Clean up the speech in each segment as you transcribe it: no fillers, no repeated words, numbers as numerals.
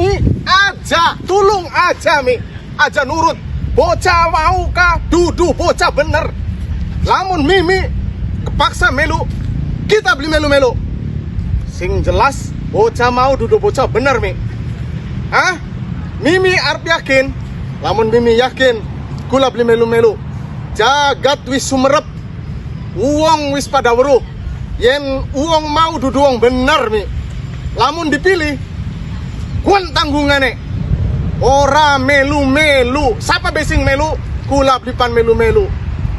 Mi aja, tulung aja Mi, aja nurut. Bocah mau kah dudu bocah bener. Lamun Mimi kepaksa melu, kita beli melu-melu. Sing jelas bocah mau dudu bocah bener Mi. Hah? Mimi arep yakin, lamun Mimi yakin kula beli melu-melu. Jagat wis sumerep, uang wis pada weruh. Yen uang mau dudu uang bener Mi. Lamun dipilih, kun tanggungane. Ora melu-melu. Siapa besing melu? Kula beli pan melu-melu.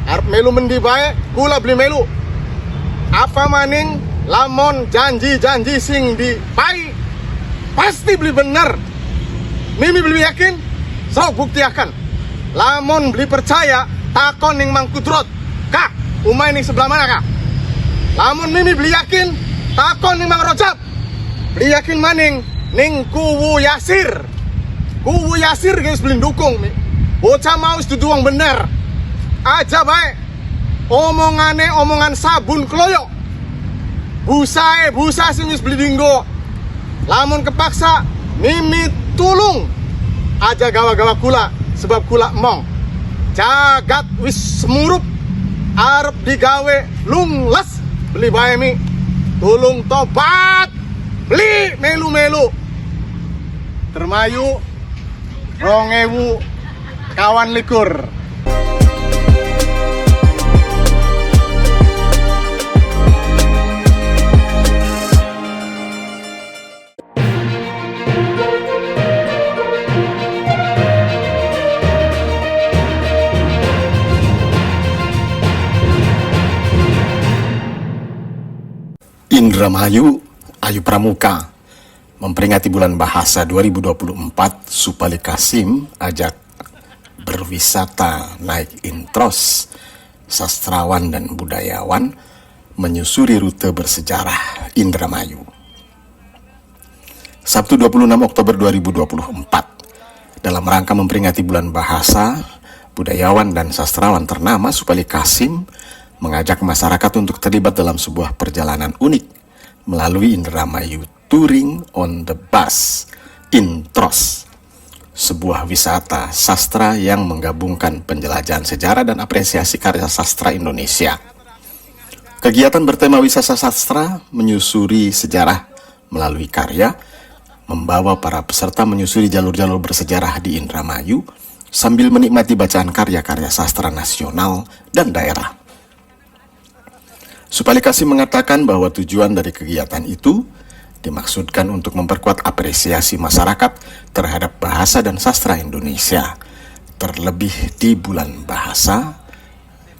Arep melu mendi bae, kula beli melu. Apa maning lamun janji-janji sing dipai pasti beli bener. Mimi beli yakin, sok buktiakan. Lamun beli percaya, takon ning Mang Kudrot. Kak, umay ning sebelah mana kak? Lamun Mimi beli yakin, takon ning Mang Rojab. Beli yakin maning ning Kuwu Yasir. Kuwu Yasir guys beli dukung Mi. Bocah mau setuju wong bener. Aja bae. Omongane omongan sabun kloyok. Busa sing wis beli dinggo. Lamun kepaksa Mimi tulung aja gawa-gawa kula sebab kula emong. Jagat wis semurup arep digawe lungles. Beli bae Mi. Tulung tobat. Beli melu-melu. Termayu 2000 kawan likur. Indramayu, Ayu Pramuka memperingati bulan bahasa 2024, Supali Kasim ajak berwisata naik Intros. Sastrawan dan budayawan menyusuri rute bersejarah Indramayu. Sabtu 26 Oktober 2024, dalam rangka memperingati bulan bahasa, budayawan dan sastrawan ternama Supali Kasim mengajak masyarakat untuk terlibat dalam sebuah perjalanan unik melalui Indramayu Touring on the Bus, Intros, sebuah wisata sastra yang menggabungkan penjelajahan sejarah dan apresiasi karya sastra Indonesia. Kegiatan bertema wisata sastra menyusuri sejarah melalui karya, membawa para peserta menyusuri jalur-jalur bersejarah di Indramayu sambil menikmati bacaan karya-karya sastra nasional dan daerah. Supali Kasim mengatakan bahwa tujuan dari kegiatan itu dimaksudkan untuk memperkuat apresiasi masyarakat terhadap bahasa dan sastra Indonesia, terlebih di bulan bahasa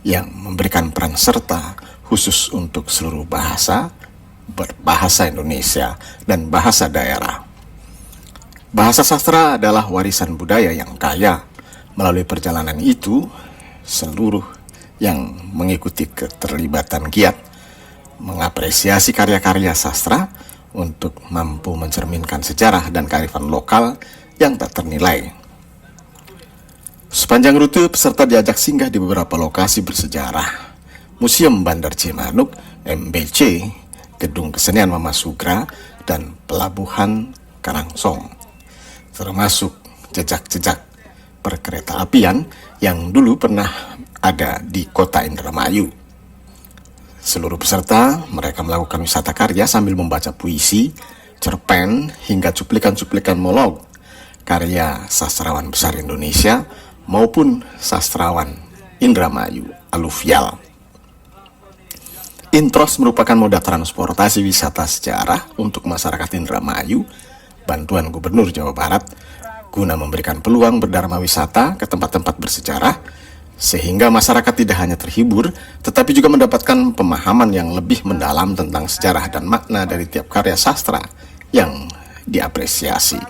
yang memberikan peran serta khusus untuk seluruh bahasa, berbahasa Indonesia, dan bahasa daerah. Bahasa sastra adalah warisan budaya yang kaya. Melalui perjalanan itu, seluruh yang mengikuti keterlibatan giat mengapresiasi karya-karya sastra untuk mampu mencerminkan sejarah dan kearifan lokal yang tak ternilai. Sepanjang rute, peserta diajak singgah di beberapa lokasi bersejarah: Museum Bandar Cimanuk, MBC, Gedung Kesenian Mama Sugra, dan Pelabuhan Karangsong, termasuk jejak-jejak perkereta apian yang dulu pernah ada di kota Indramayu. Seluruh peserta, mereka melakukan wisata karya sambil membaca puisi, cerpen, hingga cuplikan-cuplikan monolog karya sastrawan besar Indonesia maupun sastrawan Indramayu aluvial. Intros merupakan moda transportasi wisata sejarah untuk masyarakat Indramayu, bantuan Gubernur Jawa Barat, guna memberikan peluang berdharma wisata ke tempat-tempat bersejarah, sehingga masyarakat tidak hanya terhibur, tetapi juga mendapatkan pemahaman yang lebih mendalam tentang sejarah dan makna dari tiap karya sastra yang diapresiasi.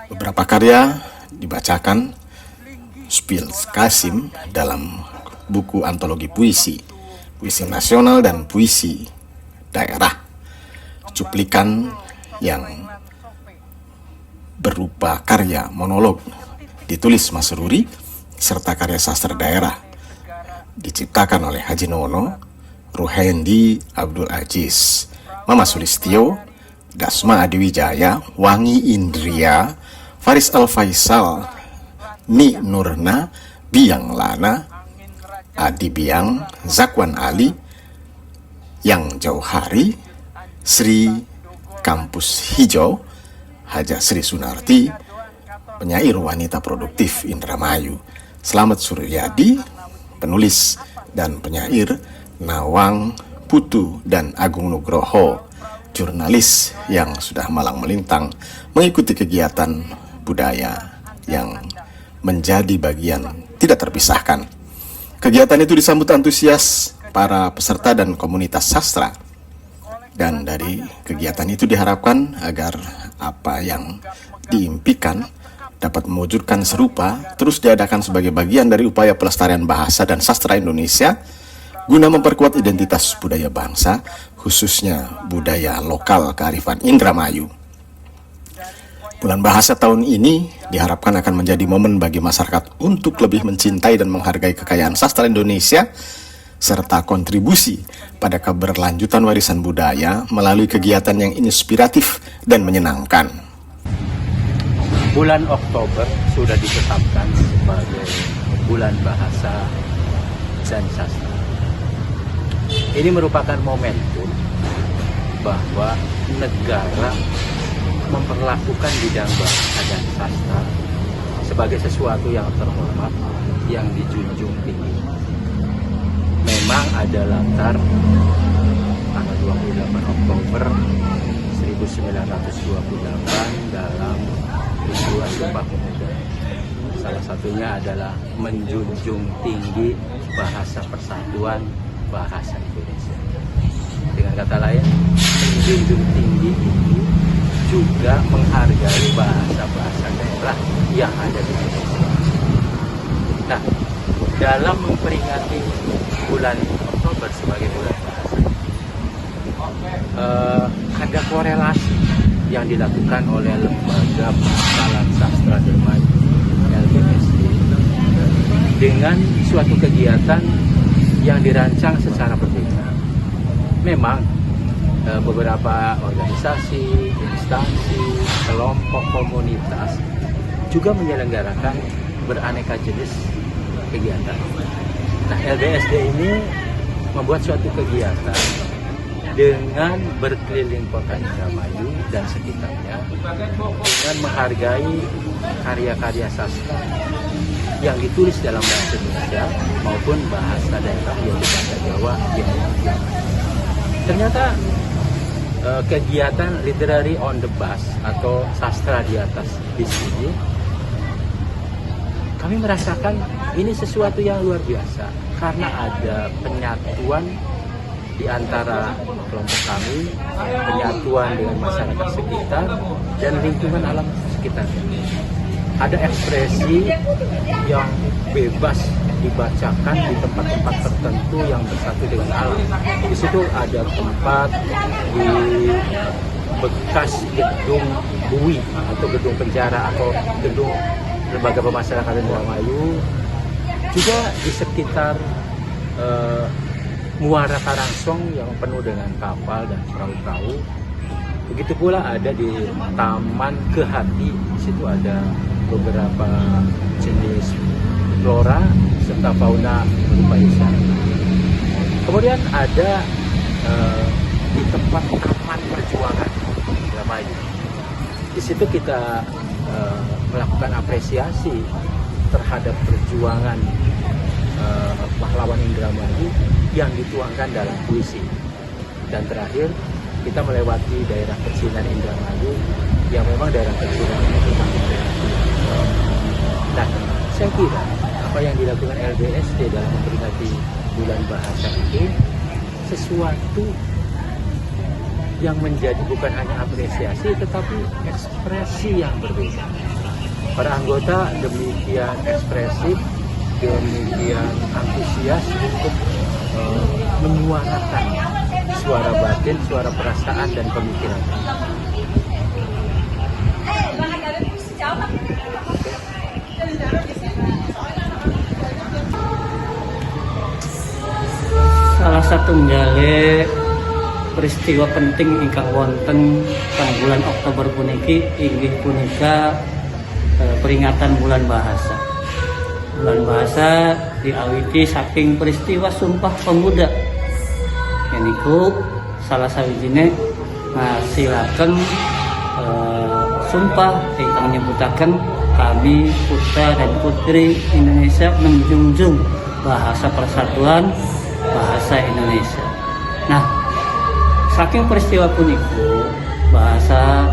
Beberapa karya dibacakan Supali Kasim dalam buku antologi puisi, puisi nasional dan puisi daerah. Cuplikan yang berupa karya monolog ditulis Mas Ruri, serta karya sastra daerah diciptakan oleh Haji Nono, Ruhendi Abdul Aziz, Mama Sulistyo, Dasma Adiwijaya, Wangi Indria, Faris Al-Faisal, Ni Nurna, Biang Lana, Adi Biang, Zakwan Ali, Yang Jauhari, Sri Kampus Hijau, Haja Sri Sunarti, penyair wanita produktif Indramayu, Slamet Suryadi, penulis dan penyair Nawang Putu, dan Agung Nugroho, jurnalis yang sudah malang melintang mengikuti kegiatan budaya yang menjadi bagian tidak terpisahkan. Kegiatan itu disambut antusias para peserta dan komunitas sastra. Dan dari kegiatan itu diharapkan agar apa yang diimpikan dapat mewujudkan serupa terus diadakan sebagai bagian dari upaya pelestarian bahasa dan sastra Indonesia guna memperkuat identitas budaya bangsa, khususnya budaya lokal kearifan Indramayu. Bulan Bahasa tahun ini diharapkan akan menjadi momen bagi masyarakat untuk lebih mencintai dan menghargai kekayaan sastra Indonesia serta kontribusi pada keberlanjutan warisan budaya melalui kegiatan yang inspiratif dan menyenangkan. Bulan Oktober sudah ditetapkan sebagai bulan bahasa dan sastra. Ini merupakan momentum bahwa negara memperlakukan bidang bahasa dan sastra sebagai sesuatu yang terhormat, yang dijunjung tinggi. Memang ada latar tanggal 28 Oktober 1928 dalam peristiwa Sumpah Pemuda. Salah satunya adalah menjunjung tinggi bahasa persatuan bahasa Indonesia. Dengan kata lain, menjunjung tinggi ini juga menghargai bahasa-bahasa daerah yang ada di Indonesia. Nah, dalam memperingati bulan Oktober sebagai bulan bahasa, ada korelasi yang dilakukan oleh Lembaga Pangkalan Sastra Dermayu LBSD dengan suatu kegiatan yang dirancang secara berbeda. Memang beberapa organisasi, instansi, kelompok komunitas juga menyelenggarakan beraneka jenis kegiatan. Nah, LBSD ini membuat suatu kegiatan dengan berkeliling kota Indramayu dan sekitarnya dengan menghargai karya-karya sastra yang ditulis dalam bahasa Indonesia maupun bahasa daerah yang bahasa Jawa yang ternyata kegiatan literary on the bus atau sastra di atas bis ini kami merasakan ini sesuatu yang luar biasa karena ada penyatuan di antara kelompok kami, penyatuan dengan masyarakat sekitar dan lingkungan alam sekitar. Ada ekspresi yang bebas dibacakan di tempat-tempat tertentu yang bersatu dengan alam. Di situ ada tempat di bekas gedung BUI atau gedung penjara atau gedung Lembaga Pemasyarakatan Indramayu, juga di sekitar Muara Karangsong yang penuh dengan kapal dan perahu-perahu. Begitu pula ada di Taman Kehati, di situ ada beberapa jenis flora serta fauna berupa isyarat. Kemudian ada di tempat Taman Perjuangan Indramayu. Di situ kita melakukan apresiasi terhadap perjuangan pahlawan Indramayu yang dituangkan dalam puisi. Dan terakhir kita melewati daerah pecinan Indramayu yang memang daerah pecinan itu. Nah, saya kira apa yang dilakukan LBSD dalam memperingati bulan bahasa itu sesuatu yang menjadi bukan hanya apresiasi tetapi ekspresi yang berbeda. Para anggota demikian ekspresif, demikian antusias untuk menyuarakan suara batin, suara perasaan dan pemikiran. Salah satu menjale peristiwa penting ingkang wonten teng bulan Oktober puniki inggih punika peringatan bulan bahasa. Bulan bahasa diawiti saking peristiwa Sumpah Pemuda. Yaniku salah sawijine ngasilaken sumpah ingkang nyebutaken kami putra dan putri Indonesia menjunjung bahasa persatuan bahasa Indonesia. Nah, saking peristiwa puniku bahasa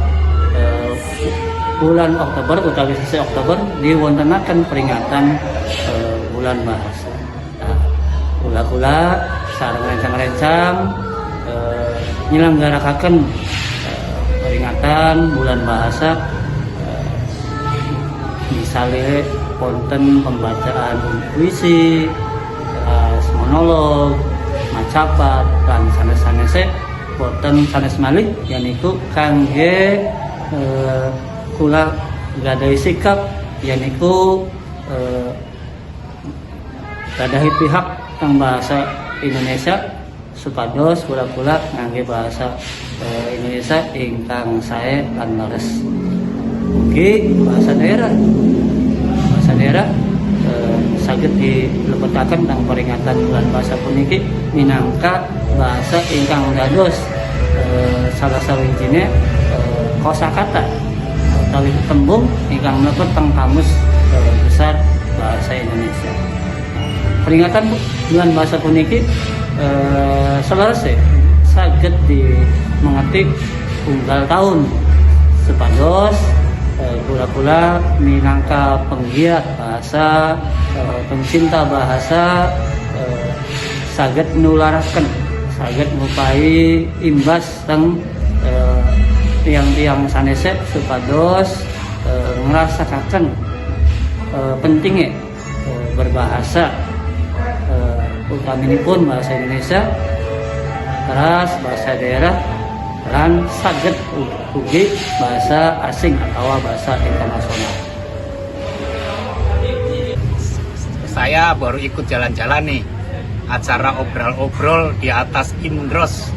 bulan Oktober utawi sisi Oktober diwontenaken peringatan bulan bahasa. Nah, kula-kula sareng rencang-rencang nyelenggarakaken peringatan bulan bahasa, misalnya konten pembacaan puisi, monolog, macapat, dan sanes-sanese konten sanes malih yaitu kangge kula gadai sikap yaitu gadahi pihak tentang bahasa Indonesia supados kula-kula ngangge bahasa Indonesia ingkang sae lan leres. Ugi bahasa daerah saged dilebetaken tentang peringatan bulan bahasa puniki minangka bahasa ingkang dados salah sawijine kosakata utawi tembung ingkang mlebet teng kamus besar bahasa Indonesia. Peringatan bulan bahasa puniki selesai saged dimengerti unggal tahun supados kula-kula minangka penggiat bahasa, pencinta bahasa saged nularaken, saged ngupahi imbas teng tiang-tiang sanese supados ngrasakaken pentingnya berbahasa utaminipun bahasa Indonesia teras bahasa daerah dan saged ugi bahasa asing atau bahasa internasional. Saya baru ikut jalan-jalan nih acara obrol-obrol di atas Indros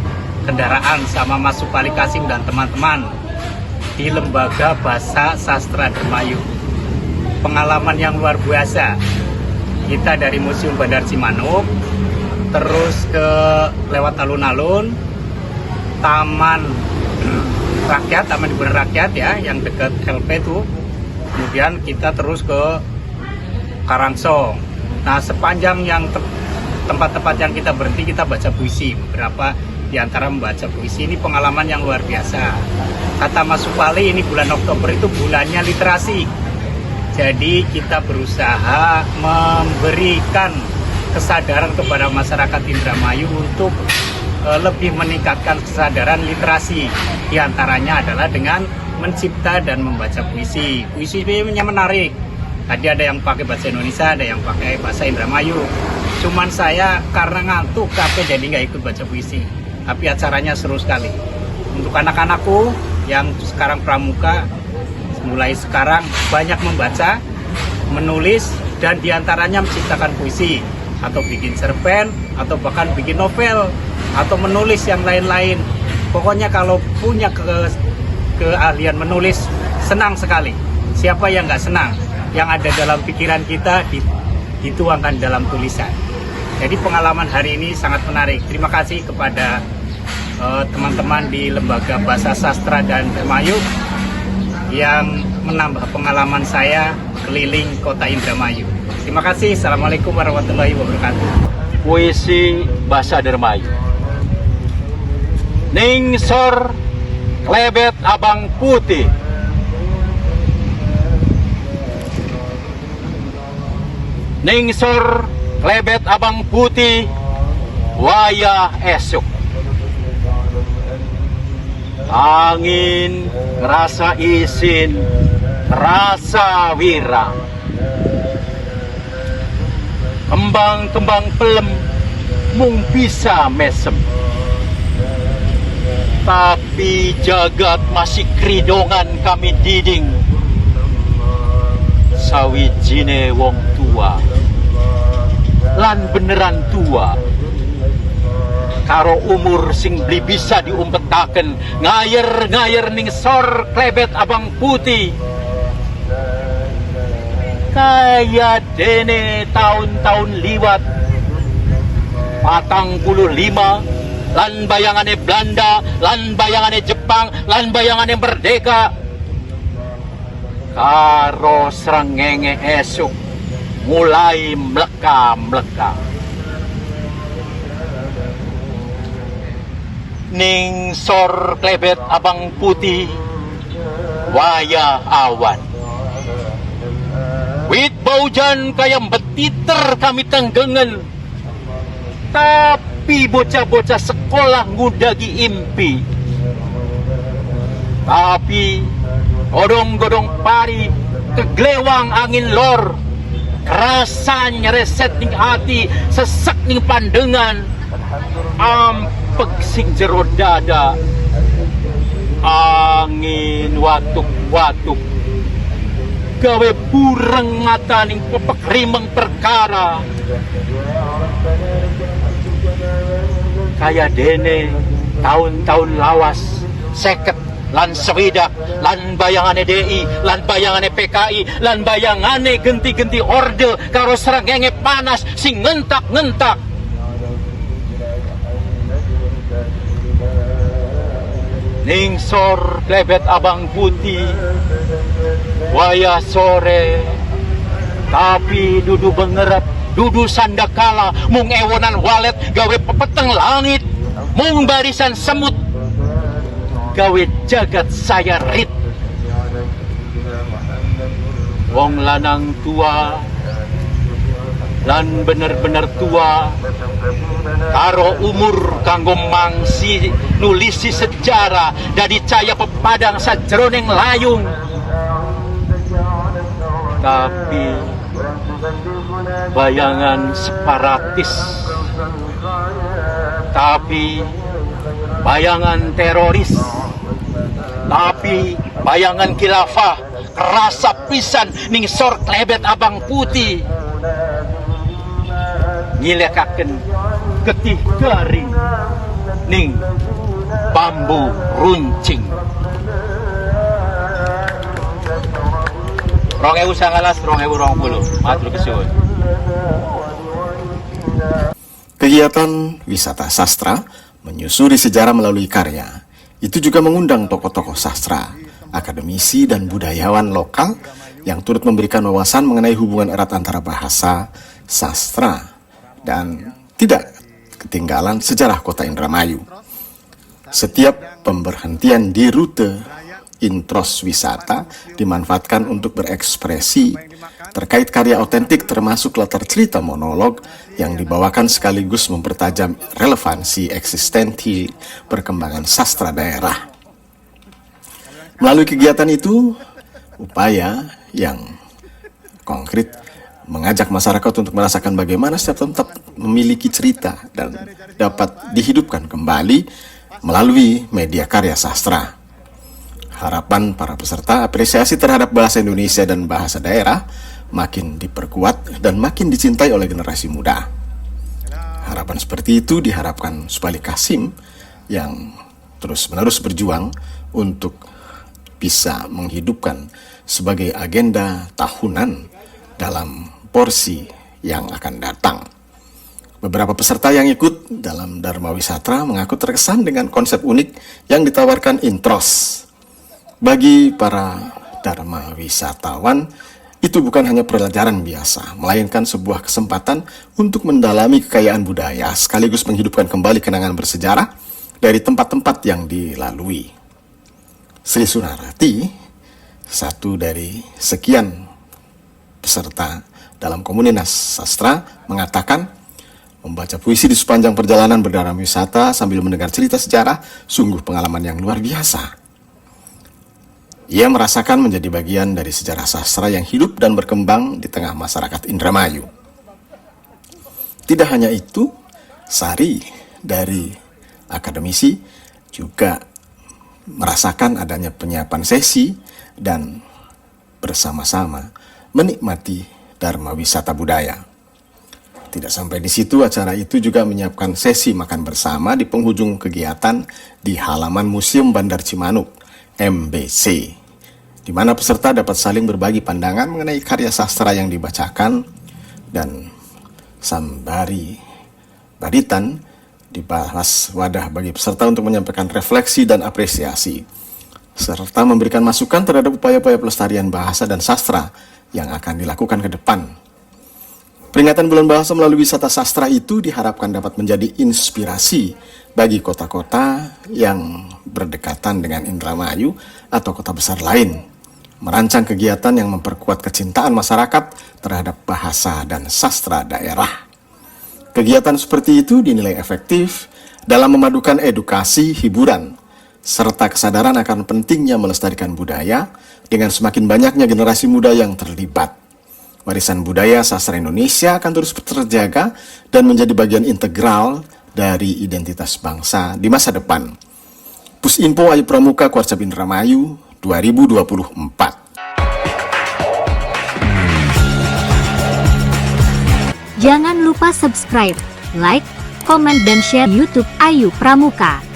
kendaraan sama Mas Supali Kasim dan teman-teman di Lembaga Bahasa Sastra Dermayu. Pengalaman yang luar biasa. Kita dari Museum Bandar Cimanuk terus ke lewat alun-alun Taman Rakyat, Taman Hiburan Rakyat ya, yang dekat LP itu. Kemudian kita terus ke Karangsong. Nah, sepanjang yang tempat-tempat yang kita berhenti, kita baca puisi. Beberapa di antara membaca puisi. Ini pengalaman yang luar biasa. Kata Mas Supali, ini bulan Oktober itu bulannya literasi. Jadi kita berusaha memberikan kesadaran kepada masyarakat Indramayu untuk lebih meningkatkan kesadaran literasi. Di antaranya adalah dengan mencipta dan membaca puisi. Puisinya menarik. Tadi ada yang pakai bahasa Indonesia, ada yang pakai bahasa Indramayu. Cuman saya karena ngantuk capek jadi nggak ikut baca puisi. Tapi acaranya seru sekali. Untuk anak-anakku yang sekarang pramuka, mulai sekarang banyak membaca, menulis, dan diantaranya menciptakan puisi atau bikin cerpen atau bahkan bikin novel atau menulis yang lain-lain. Pokoknya kalau punya keahlian menulis, senang sekali. Siapa yang nggak senang? Yang ada dalam pikiran kita dituangkan dalam tulisan. Jadi pengalaman hari ini sangat menarik. Terima kasih kepada teman-teman di Lembaga Bahasa Sastra dan Dermayu yang menambah pengalaman saya keliling kota Indramayu. Terima kasih. Assalamualaikum warahmatullahi wabarakatuh. Puisi bahasa Dermayu. Ningsor klebet abang putih, ningsor klebet abang putih, wayah esok. Angin rasa isin, rasa wira. Kembang-kembang pelem mung bisa mesem. Tapi jagat masih kridongan kami diding. Sawijine wong tua lan beneran tua karo umur sing beli bisa diumpetaken ngayer-ngayer ning sor klebet abang putih kaya dene tahun-tahun liwat 45 lan bayangane Belanda lan bayangane Jepang lan bayangane merdeka karo srengenge esuk mulai mleka-mleka ning sor klebet abang putih waya awan wit baujan kaya betiter kami tenggengen tapi bocah-bocah sekolah ngundagi impi tapi godong-godong pari keglewang angin lor kerasa nyereset ning hati sesek ning pandengan ampek sing jero dada angin watuk-watuk gawe bureng ngataning pepek rimeng perkara kaya dene tahun-tahun lawas 50 lan swidak lan bayangane DI lan bayangane PKI lan bayangane genti-genti orde karo srengenge panas sing ngentak-ngentak ning sor klebet abang putih waya sore tapi dudu bengerep dudu sandakala mung ewonan walet gawe pepeteng langit mung barisan semut gawe jagat saya rit wong lanang tua lan bener-bener tua karo umur kanggo mangsi nulisi sejarah dari caya pepadang sajroning layung tapi bayangan separatis tapi bayangan teroris tapi bayangan khilafah kerasa pisan ning sor klebet abang putih ngilekaken getih garing ning bambu runcing 2019-2020 matur kesuwun. Kegiatan wisata sastra menyusuri sejarah melalui karya itu juga mengundang tokoh-tokoh sastra, akademisi dan budayawan lokal yang turut memberikan wawasan mengenai hubungan erat antara bahasa, sastra, dan tidak ketinggalan sejarah kota Indramayu. Setiap pemberhentian di rute intros wisata dimanfaatkan untuk berekspresi terkait karya otentik termasuk latar cerita monolog yang dibawakan sekaligus mempertajam relevansi eksistensi perkembangan sastra daerah. Melalui kegiatan itu, upaya yang konkret mengajak masyarakat untuk merasakan bagaimana setiap tempat memiliki cerita dan dapat dihidupkan kembali melalui media karya sastra. Harapan para peserta apresiasi terhadap bahasa Indonesia dan bahasa daerah makin diperkuat dan makin dicintai oleh generasi muda. Harapan seperti itu diharapkan Supali Kasim yang terus-menerus berjuang untuk bisa menghidupkan sebagai agenda tahunan dalam porsi yang akan datang. Beberapa peserta yang ikut dalam Dharma Wisata mengaku terkesan dengan konsep unik yang ditawarkan Intros. Bagi para Dharma wisatawan, itu bukan hanya pelajaran biasa, melainkan sebuah kesempatan untuk mendalami kekayaan budaya sekaligus menghidupkan kembali kenangan bersejarah dari tempat-tempat yang dilalui. Sri Sunarati, satu dari sekian peserta dalam komunitas sastra, mengatakan membaca puisi di sepanjang perjalanan berdharma wisata sambil mendengar cerita sejarah sungguh pengalaman yang luar biasa. Ia merasakan menjadi bagian dari sejarah sastra yang hidup dan berkembang di tengah masyarakat Indramayu. Tidak hanya itu, Sari dari akademisi juga merasakan adanya penyiapan sesi dan bersama-sama menikmati Dharma Wisata Budaya. Tidak sampai di situ, acara itu juga menyiapkan sesi makan bersama di penghujung kegiatan di halaman Museum Bandar Cimanuk, MBC, di mana peserta dapat saling berbagi pandangan mengenai karya sastra yang dibacakan, dan sambari baditan dibahas wadah bagi peserta untuk menyampaikan refleksi dan apresiasi, serta memberikan masukan terhadap upaya-upaya pelestarian bahasa dan sastra yang akan dilakukan ke depan. Peringatan Bulan Bahasa melalui wisata sastra itu diharapkan dapat menjadi inspirasi bagi kota-kota yang berdekatan dengan Indramayu atau kota besar lain, merancang kegiatan yang memperkuat kecintaan masyarakat terhadap bahasa dan sastra daerah. Kegiatan seperti itu dinilai efektif dalam memadukan edukasi, hiburan, serta kesadaran akan pentingnya melestarikan budaya dengan semakin banyaknya generasi muda yang terlibat. Warisan budaya sastra Indonesia akan terus terjaga dan menjadi bagian integral dari identitas bangsa di masa depan. Pusinfo Ayu Pramuka, Kuarcap Indramayu, 2024. Jangan lupa subscribe, like, komen dan share YouTube Ayu Pramuka.